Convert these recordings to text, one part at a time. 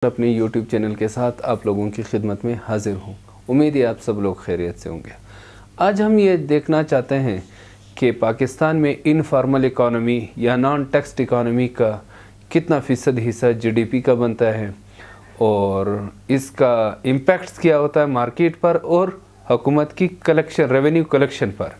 अपने YouTube channel के साथ आप लोगों की खिदमत में हाजिर हूँ। उम्मीद है आप सब लोग खैरियत से होंगे। आज हम ये देखना चाहते हैं कि पाकिस्तान में इनफॉर्मल इकॉनमी या नॉन टैक्स्ड इकॉनमी का कितना फ़ीसद हिस्सा GDP का बनता है और इसका इम्पैक्ट्स क्या होता है मार्केट पर और हुकूमत की कलेक्शन रेवेन्यू कलेक्शन पर।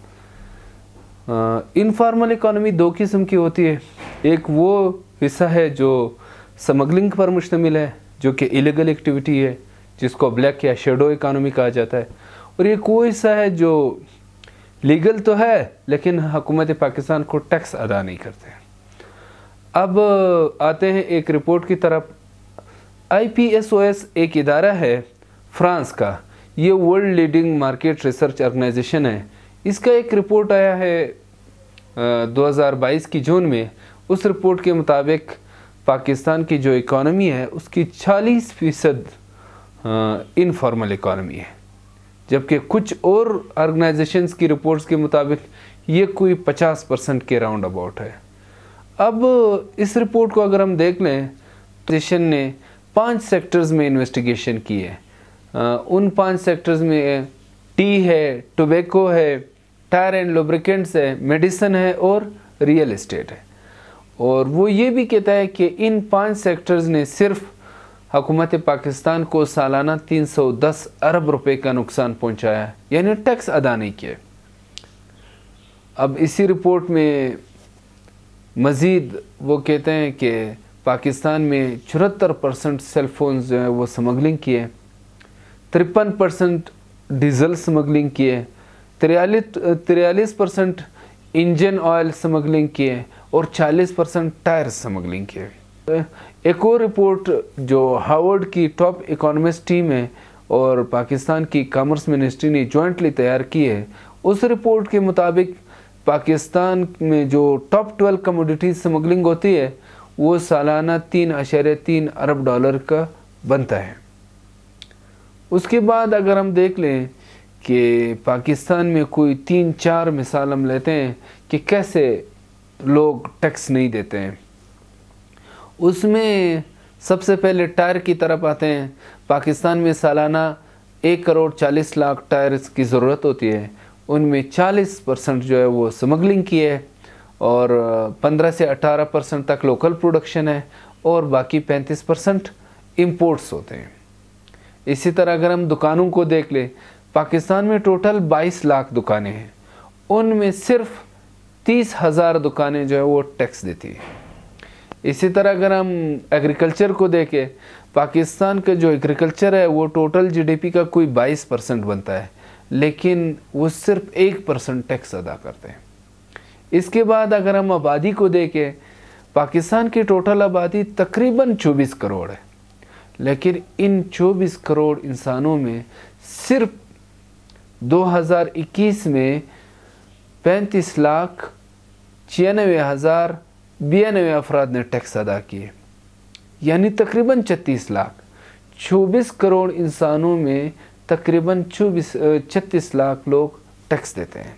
इनफॉर्मल इकॉनमी दो किस्म की होती है। एक वो हिस्सा है जो स्मगलिंग पर मुश्तमिल है, जो कि इलीगल एक्टिविटी है, जिसको ब्लैक या शेडो इकॉनमी कहा जाता है। और ये कोई हिस्सा है जो लीगल तो है लेकिन हुकूमत पाकिस्तान को टैक्स अदा नहीं करते। अब आते हैं एक रिपोर्ट की तरफ। IPSOS एक इदारा है फ्रांस का, ये world leading market research organisation है। इसका एक रिपोर्ट आया है 2022 की जून में। उस रिपोर्ट के मुताबिक पाकिस्तान की जो इकॉनमी है उसकी 40% इनफॉर्मल इकॉनमी है, जबकि कुछ और ऑर्गेनाइजेशंस की रिपोर्ट्स के मुताबिक ये कोई 50% के राउंड अबाउट है। अब इस रिपोर्ट को अगर हम देख लें तो ऑर्गेनाइजेशन ने 5 सेक्टर्स में इन्वेस्टिगेशन की है। उन 5 सेक्टर्स में टी है, टोबैको है, टायर एंड लुब्रिकेंट्स है, मेडिसिन है और रियल एस्टेट है। और वो ये भी कहता है कि इन 5 सेक्टर्स ने सिर्फ हुकूमत पाकिस्तान को सालाना 310 अरब रुपए का नुकसान पहुंचाया है, यानी टैक्स अदा नहीं किया। अब इसी रिपोर्ट में मज़ीद वो कहते हैं कि पाकिस्तान में 74% सेलफोन जो है वो स्मगलिंग किए, 53% डीजल स्मगलिंग किए, 43% इंजन ऑयल स्मगलिंग किए और 40% टायर स्मगलिंग किए। एक और रिपोर्ट जो हार्वर्ड की टॉप इकोनॉमिस्ट टीम है और पाकिस्तान की कॉमर्स मिनिस्ट्री ने जॉइंटली तैयार की है, उस रिपोर्ट के मुताबिक पाकिस्तान में जो टॉप 12 कमोडिटीज स्मगलिंग होती है वो सालाना 3.3 अरब डॉलर का बनता है। उसके बाद अगर हम देख लें कि पाकिस्तान में कोई 3-4 मिसाल हम लेते हैं कि कैसे लोग टैक्स नहीं देते हैं, उसमें सबसे पहले टायर की तरफ आते हैं। पाकिस्तान में सालाना 1 करोड़ 40 लाख टायर्स की ज़रूरत होती है, उनमें 40% जो है वो स्मगलिंग की है और 15 से 18% तक लोकल प्रोडक्शन है और बाकी 35% इम्पोर्ट्स होते हैं। इसी तरह अगर हम दुकानों को देख लें, पाकिस्तान में टोटल 22 लाख दुकानें हैं, उनमें सिर्फ 30,000 दुकानें जो है वो टैक्स देती है। इसी तरह अगर हम एग्रीकल्चर को देखें, पाकिस्तान का जो एग्रीकल्चर है वो टोटल GDP का कोई 22% बनता है, लेकिन वो सिर्फ 1% टैक्स अदा करते हैं। इसके बाद अगर हम आबादी को देखें, पाकिस्तान की टोटल आबादी तकरीबन 24 करोड़ है, लेकिन इन 24 करोड़ इंसानों में सिर्फ 2021 में 35,96,092 अफराद ने टैक्स अदा किए, यानी तकरीबन 36 लाख। 24 करोड़ इंसानों में तकरीबन 36 लाख लोग टैक्स देते हैं।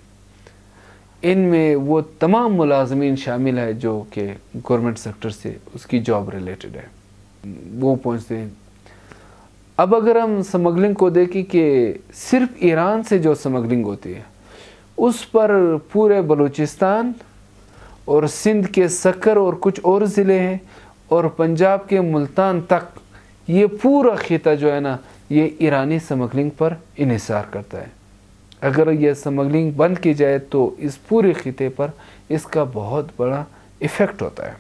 इनमें वो तमाम मुलाजमीन शामिल है जो कि गवर्नमेंट सेक्टर से उसकी जॉब रिलेटेड है, वो पहुँचते हैं। अब अगर हम स्मगलिंग को देखें कि सिर्फ ईरान से जो स्मगलिंग होती है उस पर पूरे बलूचिस्तान और सिंध के सक्कर और कुछ और ज़िले हैं और पंजाब के मुल्तान तक, ये पूरा खिता जो है ना ये ईरानी स्मगलिंग पर इन्हिसार करता है। अगर ये स्मगलिंग बंद की जाए तो इस पूरे खिते पर इसका बहुत बड़ा इफ़ेक्ट होता है।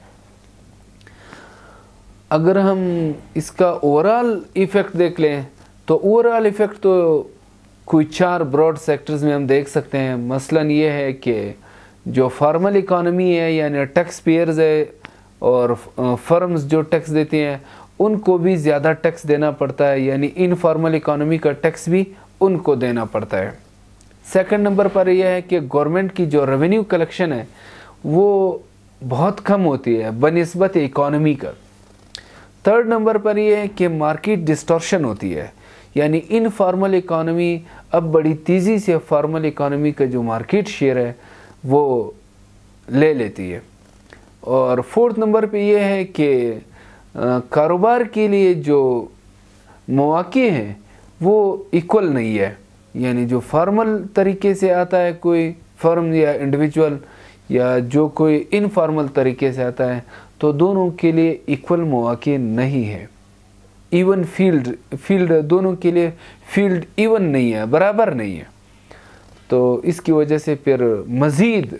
अगर हम इसका ओवरऑल इफ़ेक्ट देख लें तो ओवरऑल इफ़ेक्ट तो कोई 4 ब्रॉड सेक्टर्स में हम देख सकते हैं। मसलन ये है कि जो फॉर्मल इकॉनमी है यानी टैक्स पेयर्स है और फर्म्स जो टैक्स देती हैं उनको भी ज़्यादा टैक्स देना पड़ता है, यानी इनफॉर्मल इकॉनमी का टैक्स भी उनको देना पड़ता है। सेकंड नंबर पर यह है कि गवर्नमेंट की जो रेवेन्यू कलेक्शन है वो बहुत कम होती है बनिस्बत इकॉनमी का। थर्ड नंबर पर यह है कि मार्केट डिस्टॉर्शन होती है, यानी इनफॉर्मल इकॉनमी अब बड़ी तेज़ी से फॉर्मल इकॉनमी का जो मार्केट शेयर है वो ले लेती है। और फोर्थ नंबर पे ये है कि कारोबार के लिए जो मौके हैं वो इक्वल नहीं है। यानी जो फॉर्मल तरीके से आता है कोई फर्म या इंडिविजुअल, या जो कोई इनफॉर्मल तरीके से आता है, तो दोनों के लिए इक्वल मौके नहीं है। इवन फील्ड दोनों के लिए फील्ड इवन नहीं है, बराबर नहीं है। तो इसकी वजह से फिर मज़ीद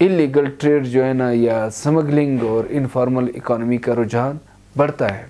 इलीगल ट्रेड जो है ना, या स्मगलिंग और इनफॉर्मल इकोनॉमी का रुझान बढ़ता है।